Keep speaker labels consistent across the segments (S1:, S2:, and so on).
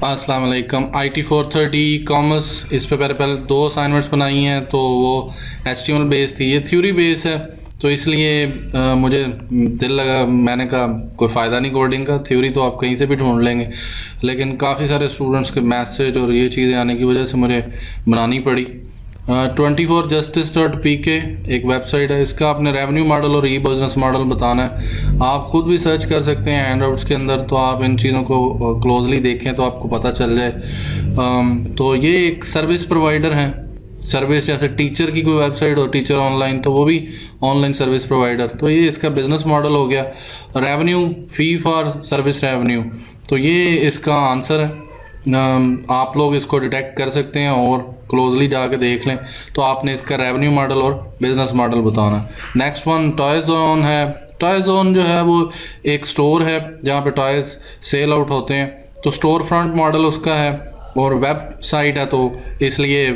S1: अस्सलाम वालेकुम। IT430 commerce, इस पे पहले दो असाइनमेंट्स बनाई हैं, तो वो HTML बेस थी, ये थ्योरी बेस है। तो इसलिए मुझे दिल लगा, मैंने कहा कोई फ़ायदा नहीं कोडिंग का, थ्योरी तो आप कहीं से भी ढूंढ लेंगे, लेकिन काफ़ी सारे स्टूडेंट्स के मैसेज और ये चीज़ें आने की वजह से मुझे बनानी पड़ी। 24justice.pk एक वेबसाइट है, इसका आपने रेवेन्यू मॉडल और ई बिज़नेस मॉडल बताना है। आप खुद भी सर्च कर सकते हैं हैंडआउट्स के अंदर, तो आप इन चीज़ों को क्लोजली देखें तो आपको पता चल जाए। तो ये एक सर्विस प्रोवाइडर हैं, सर्विस जैसे टीचर की कोई वेबसाइट हो, टीचर ऑनलाइन, तो वो भी ऑनलाइन सर्विस प्रोवाइडर। तो ये इसका बिजनेस मॉडल हो गया। Revenue, fee for service revenue, तो ये इसका आंसर है। आप लोग इसको डिटेक्ट कर सकते हैं और क्लोजली जाके देख लें, तो आपने इसका रेवेन्यू मॉडल और बिजनेस मॉडल बताना। नेक्स्ट वन टॉय जोन है। टॉय जोन जो है वो एक स्टोर है जहाँ पे टॉयज़ सेल आउट होते हैं, तो स्टोर फ्रंट मॉडल उसका है और वेबसाइट है, तो इसलिए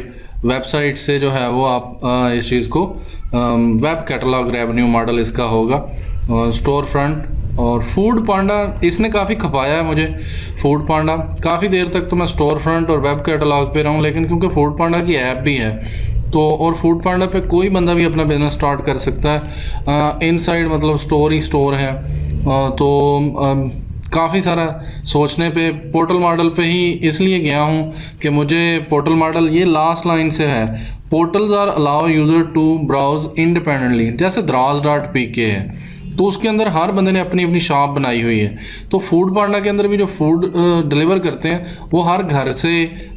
S1: वेबसाइट से जो है वो आप इस चीज़ को वेब कैटलॉग रेवेन्यू मॉडल इसका होगा, स्टोर फ्रंट। और फूड पांडा, इसने काफ़ी खपाया है मुझे। फूड पांडा काफ़ी देर तक तो मैं स्टोर फ्रंट और वेब कैटलॉग पे रहा हूँ, लेकिन क्योंकि फूड पांडा की ऐप भी है, तो और फूड पांडा पे कोई बंदा भी अपना बिजनेस स्टार्ट कर सकता है। इनसाइड मतलब स्टोर ही स्टोर है, तो काफ़ी सारा सोचने पे पोर्टल मॉडल पे ही इसलिए गया हूँ कि मुझे पोर्टल मॉडल, ये लास्ट लाइन से है, portals are allow user to browse independently, जैसे द्राज.pk है, तो उसके अंदर हर बंदे ने अपनी अपनी शॉप बनाई हुई है। तो फूड पांडा के अंदर भी जो फूड डिलीवर करते हैं, वो हर घर से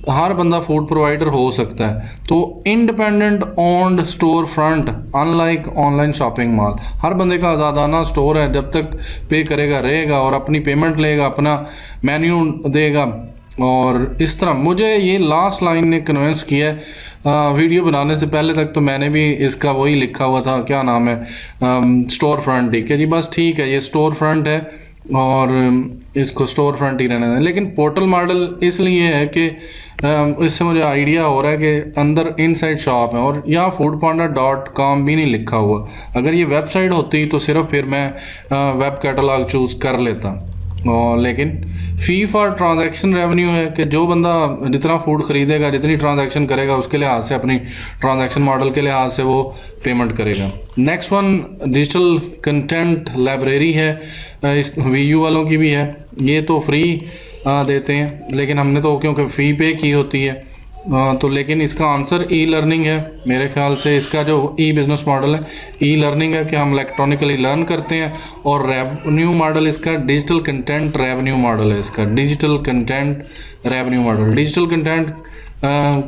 S1: हर बंदा फूड प्रोवाइडर हो सकता है। तो independent owned store front, unlike online shopping mall, हर बंदे का आज़ादाना स्टोर है, जब तक पे करेगा रहेगा और अपनी पेमेंट लेगा, अपना मेन्यू देगा। और इस तरह मुझे ये लास्ट लाइन ने कन्विंस किया है। वीडियो बनाने से पहले तक तो मैंने भी इसका वही लिखा हुआ था, क्या नाम है, स्टोर फ्रंट, ठीक है जी, बस ठीक है, ये स्टोर फ्रंट है और इसको स्टोर फ्रंट ही रहने दें। लेकिन पोर्टल मॉडल इसलिए है कि इससे मुझे आइडिया हो रहा है कि अंदर इनसाइड शॉप है, और यहाँ foodpanda.com भी नहीं लिखा हुआ। अगर ये वेबसाइट होती तो सिर्फ फिर मैं वेब कैटलॉग चूज़ कर लेता। और लेकिन फ़ी फॉर ट्रांजैक्शन रेवेन्यू है कि जो बंदा जितना फूड ख़रीदेगा, जितनी ट्रांजैक्शन करेगा, उसके लिहाज से, अपनी ट्रांजैक्शन मॉडल के लिहाज से वो पेमेंट करेगा। Next one digital content library है, इस VU वालों की भी है। ये तो फ्री देते हैं, लेकिन हमने तो क्योंकि फ़ी पे की होती है, तो लेकिन इसका आंसर ई लर्निंग है मेरे ख्याल से। इसका जो ई बिज़नेस मॉडल है, ई लर्निंग है कि हम इलेक्ट्रॉनिकली लर्न करते हैं, और रेवेन्यू मॉडल इसका डिजिटल कंटेंट रेवेन्यू मॉडल है। इसका digital content revenue model, digital content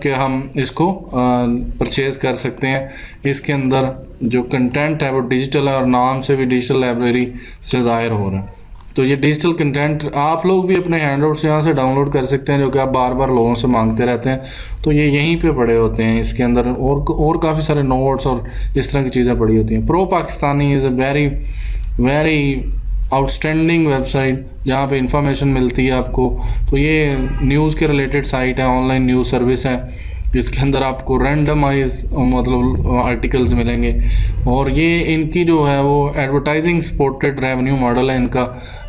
S1: के हम इसको परचेज़ कर सकते हैं। इसके अंदर जो कंटेंट है वो डिजिटल है, और नाम से भी डिजिटल लाइब्रेरी से ज़ाहिर हो रहा है। तो ये डिजिटल कंटेंट आप लोग भी अपने हैंडआउट्स यहाँ से डाउनलोड कर सकते हैं, जो कि आप बार बार लोगों से मांगते रहते हैं, तो ये यहीं पे पड़े होते हैं। इसके अंदर और काफ़ी सारे नोट्स और इस तरह की चीज़ें पड़ी होती हैं। Pro Pakistani is a very very outstanding website, जहाँ पे इंफॉर्मेशन मिलती है आपको। तो ये न्यूज़ के रिलेटेड साइट है, ऑनलाइन न्यूज़ सर्विस है। इसके अंदर आपको रैंडमाइज मतलब आर्टिकल्स मिलेंगे, और ये इनकी जो है वो एडवर्टाइजिंग सपोर्टेड रेवेन्यू मॉडल है इनका।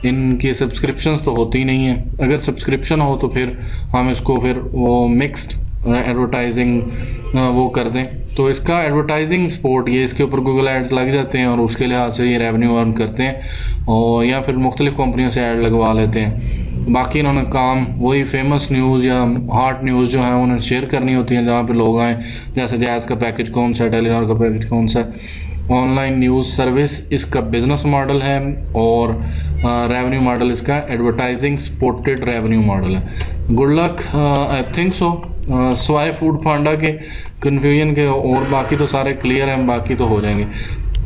S1: इनकी सब्सक्रिप्शंस तो होती नहीं है, अगर सब्सक्रिप्शन हो तो फिर हम इसको फिर वो मिक्स्ड एडवर्टाइजिंग वो कर दें। तो इसका एडवर्टाइजिंग सपोर्ट, ये इसके ऊपर गूगल एड्स लग जाते हैं और उसके लिहाज से ये रेवेन्यू अर्न करते हैं, और या फिर मुख्तलिफ़ कंपनियों से ऐड लगवा लेते हैं। बाकी इन्होंने काम वही फेमस न्यूज़ या हॉट न्यूज़ जो है उन्हें शेयर करनी होती है जहाँ पे लोग आएँ, जैसे जैज़ का पैकेज कौन सा है, टेलीनॉर का पैकेज कौन सा है। ऑनलाइन न्यूज़ सर्विस इसका बिज़नेस मॉडल है, और रेवेन्यू मॉडल इसका एडवर्टाइजिंग सपोर्टेड रेवेन्यू मॉडल है। Good luck, I think so. स्वाय फूड पांडा के कन्फ्यूजन के, और बाकी तो सारे क्लियर हैं, बाकी तो हो जाएंगे।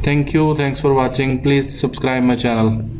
S1: Thank you, thanks for watching, please subscribe my channel.